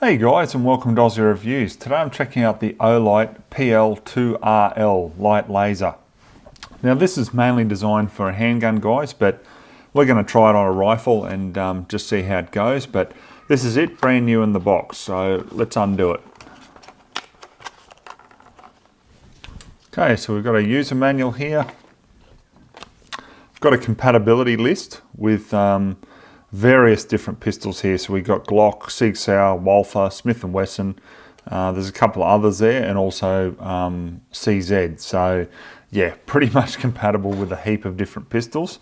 Hey guys, and welcome to Ozzie Reviews. Today I'm checking out the Olight PL-2RL light laser. Now this is mainly designed for handgun guys, but we're going to try it on a rifle and just see how it goes. But this is it, brand new in the box, so let's undo it. Okay, so we've got a user manual here. I've got a compatibility list with various different pistols here. So we've got Glock, Sig Sauer, Walther, Smith & Wesson. There's a couple of others there, and also CZ. So yeah, pretty much compatible with a heap of different pistols.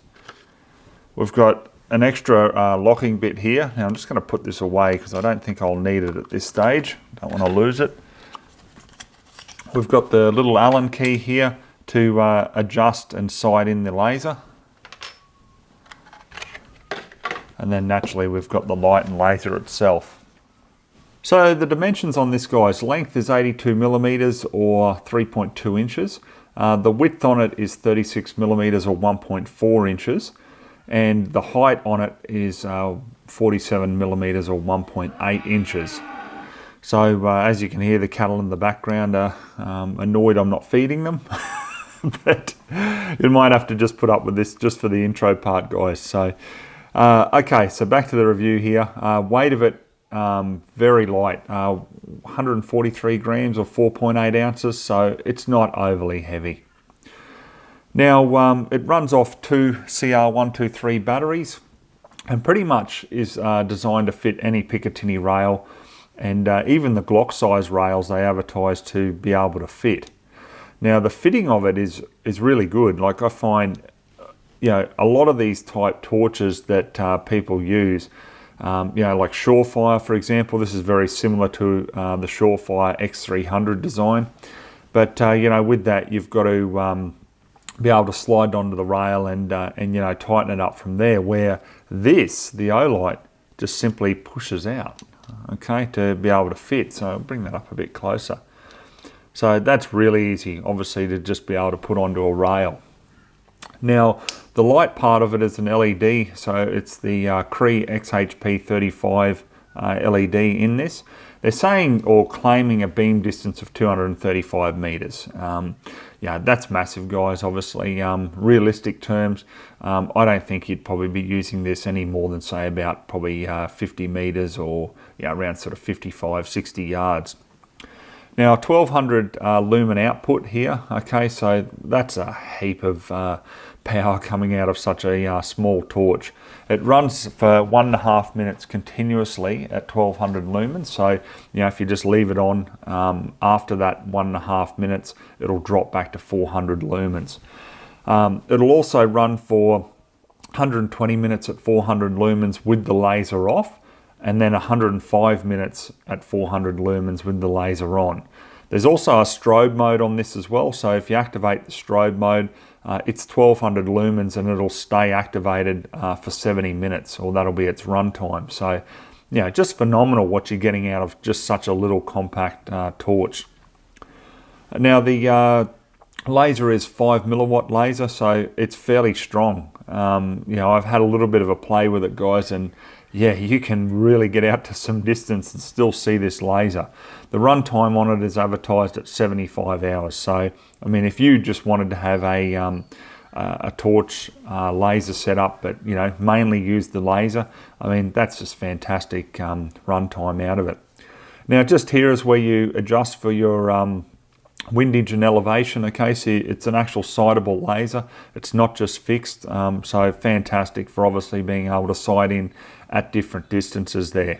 We've got an extra locking bit here. Now I'm just going to put this away because I don't think I'll need it at this stage. Don't want to lose it. We've got the little Allen key here to adjust and sight in the laser. And then naturally we've got the light and laser itself. So the dimensions on this guy's length is 82 millimeters or 3.2 inches. The width on it is 36 millimeters or 1.4 inches. And the height on it is 47 millimeters or 1.8 inches. So as you can hear, the cattle in the background are annoyed I'm not feeding them. But you might have to just put up with this just for the intro part, guys. So okay, so back to the review here. Weight of it, very light, 143 grams or 4.8 ounces, so it's not overly heavy. Now, it runs off two CR123 batteries and pretty much is designed to fit any Picatinny rail, and even the Glock size rails they advertise to be able to fit. Now, the fitting of it is really good. Like I find, you know, a lot of these type torches that people use, you know, like Surefire, for example, this is very similar to the Surefire X300 design. But, you know, with that, you've got to be able to slide onto the rail and you know, tighten it up from there, where this, the Olight, just simply pushes out, okay, to be able to fit. So I'll bring that up a bit closer. So that's really easy, obviously, to just be able to put onto a rail. Now, the light part of it is an LED, so it's the Cree XHP35 LED in this. They're saying or claiming a beam distance of 235 meters. Yeah, that's massive, guys, obviously. Realistic terms, I don't think you'd probably be using this any more than, say, about probably 50 meters or, yeah, around sort of 55, 60 yards. Now, 1200 lumen output here, okay, so that's a heap of power coming out of such a small torch. It runs for 1.5 minutes continuously at 1200 lumens, so you know, if you just leave it on after that 1.5 minutes, it'll drop back to 400 lumens. It'll also run for 120 minutes at 400 lumens with the laser off, and then 105 minutes at 400 lumens with the laser on. There's also a strobe mode on this as well, so if you activate the strobe mode, it's 1200 lumens and it'll stay activated for 70 minutes, or that'll be its runtime. So, you know, just phenomenal what you're getting out of just such a little compact torch. Now, the laser is 5 milliwatt laser, so it's fairly strong. You know, I've had a little bit of a play with it, guys, and yeah, you can really get out to some distance and still see this laser. The runtime on it is advertised at 75 hours. So, I mean, if you just wanted to have a torch laser set up, but, you know, mainly use the laser, I mean, that's just fantastic runtime out of it. Now, just here is where you adjust for your windage and elevation. Okay, so it's an actual sightable laser. It's not just fixed, so fantastic for obviously being able to sight in at different distances there.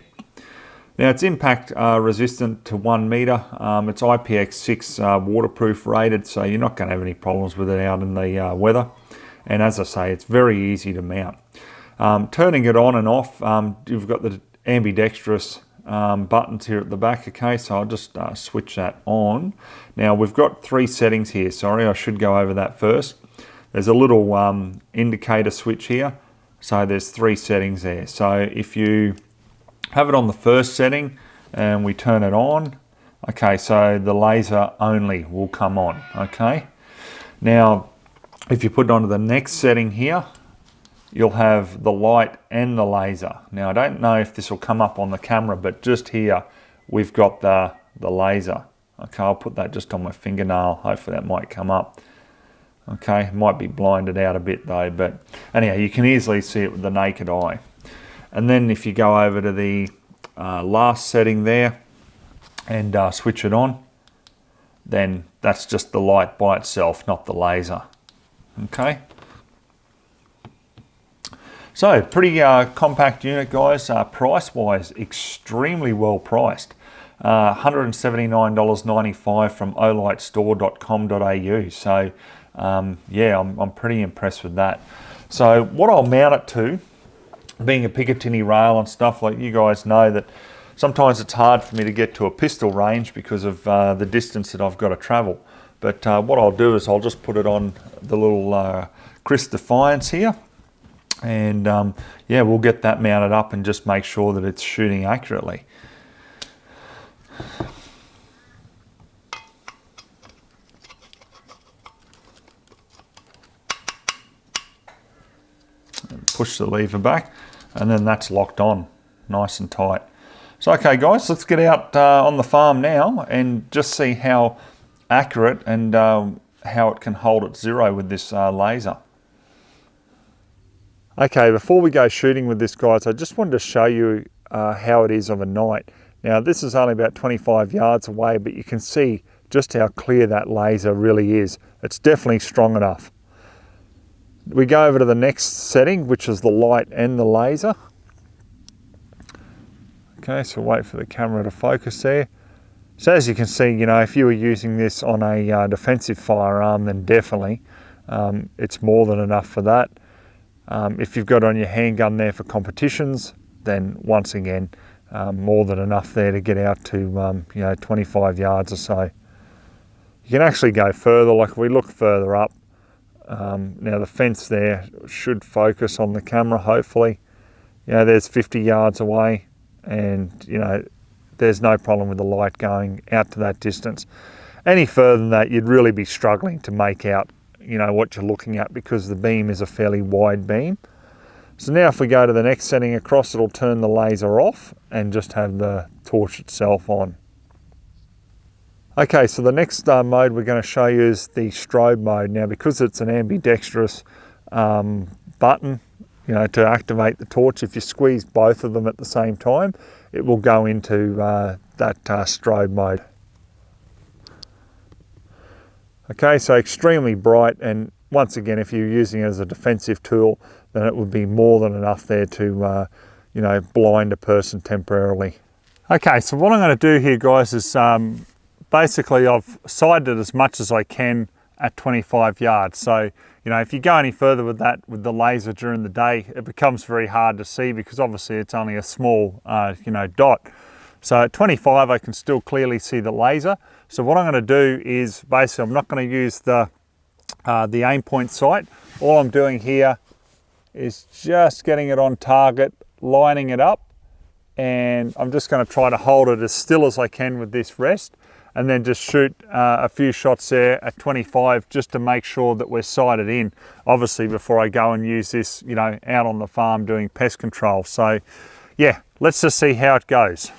Now, it's impact resistant to 1 meter. It's IPX6 waterproof rated, so you're not going to have any problems with it out in the weather. And as I say, it's very easy to mount. Turning it on and off, you've got the ambidextrous buttons here at the back. Okay, so I'll just switch that on. Now, we've got 3 settings here. Sorry, I should go over that first. There's a little indicator switch here. So there's 3 settings there. So if you have it on the first setting and we turn it on, okay, so the laser only will come on. Okay, now if you put it onto the next setting here, you'll have the light and the laser. Now, I don't know if this will come up on the camera, but just here we've got the laser. Okay, I'll put that just on my fingernail. Hopefully that might come up. Okay, might be blinded out a bit though, but anyhow, you can easily see it with the naked eye. And then if you go over to the last setting there and switch it on, then that's just the light by itself, not the laser. Okay. So pretty compact unit, guys. Price-wise, extremely well priced. $179.95 from olightstore.com.au. So yeah, I'm pretty impressed with that. So what I'll mount it to, being a Picatinny rail and stuff, like you guys know that sometimes it's hard for me to get to a pistol range because of the distance that I've got to travel. But what I'll do is I'll just put it on the little Chris Defiance here. And yeah, we'll get that mounted up and just make sure that it's shooting accurately. And push the lever back, and then that's locked on nice and tight. So okay guys, let's get out on the farm now and just see how accurate and how it can hold at zero with this laser. Okay, before we go shooting with this, guys, I just wanted to show you how it is of a night. Now, this is only about 25 yards away, but you can see just how clear that laser really is. It's definitely strong enough. We go over to the next setting, which is the light and the laser. Okay, so wait for the camera to focus there. So as you can see, you know, if you were using this on a defensive firearm, then definitely it's more than enough for that. If you've got on your handgun there for competitions, then once again, more than enough there to get out to, you know, 25 yards or so. You can actually go further, like if we look further up, now the fence there should focus on the camera, hopefully. You know, there's 50 yards away, and, you know, there's no problem with the light going out to that distance. Any further than that, you'd really be struggling to make out, you know, what you're looking at, because the beam is a fairly wide beam. So now if we go to the next setting across, it'll turn the laser off and just have the torch itself on. Okay, so the next mode we're going to show you is the strobe mode. Now, because it's an ambidextrous button, you know, to activate the torch, if you squeeze both of them at the same time, it will go into that strobe mode. Okay, so extremely bright, and once again, if you're using it as a defensive tool, then it would be more than enough there to, you know, blind a person temporarily. Okay, so what I'm going to do here, guys, is basically I've sighted it as much as I can at 25 yards. So, you know, if you go any further with that, with the laser during the day, it becomes very hard to see because obviously it's only a small, you know, dot. So at 25, I can still clearly see the laser. So what I'm going to do is basically, I'm not going to use the aim point sight. All I'm doing here is just getting it on target, lining it up, and I'm just going to try to hold it as still as I can with this rest, and then just shoot a few shots there at 25 just to make sure that we're sighted in, obviously before I go and use this, you know, out on the farm doing pest control. So yeah, let's just see how it goes.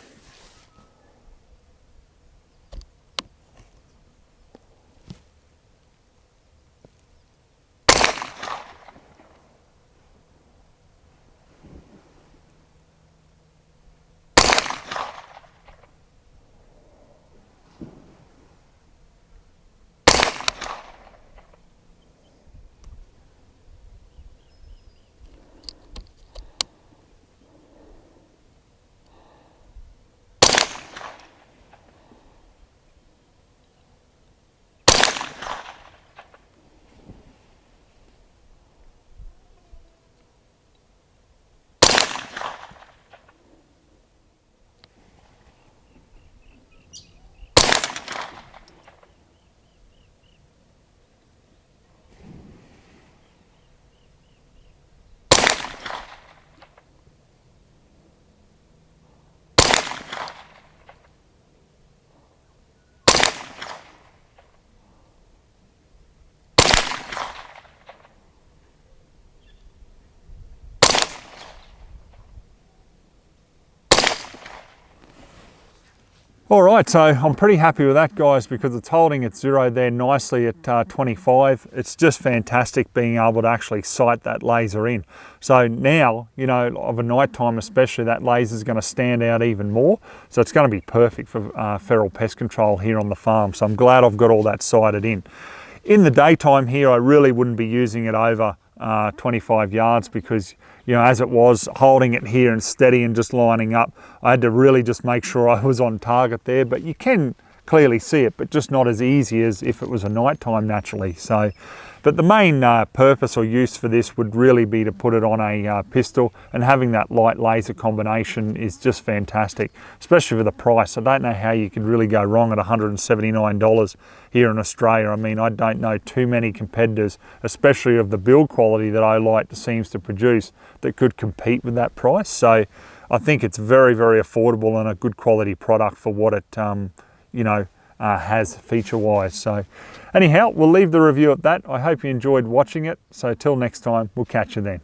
All right, so I'm pretty happy with that, guys, because it's holding its zero there nicely at 25. It's just fantastic being able to actually sight that laser in. So now, you know, of a nighttime especially, that laser is going to stand out even more. So it's going to be perfect for feral pest control here on the farm. So I'm glad I've got all that sighted in. In the daytime here, I really wouldn't be using it over 25 yards because, you know, as it was holding it here and steady and just lining up, I had to really just make sure I was on target there. But you can clearly see it, but just not as easy as if it was a nighttime naturally. So, but the main purpose or use for this would really be to put it on a pistol, and having that light laser combination is just fantastic, especially for the price. I don't know how you could really go wrong at $179 here in Australia. I mean, I don't know too many competitors, especially of the build quality that Olight seems to produce, that could compete with that price. So I think it's very, very affordable and a good quality product for what it, you know, has feature-wise. So anyhow, we'll leave the review at that. I hope you enjoyed watching it. So till next time, we'll catch you then.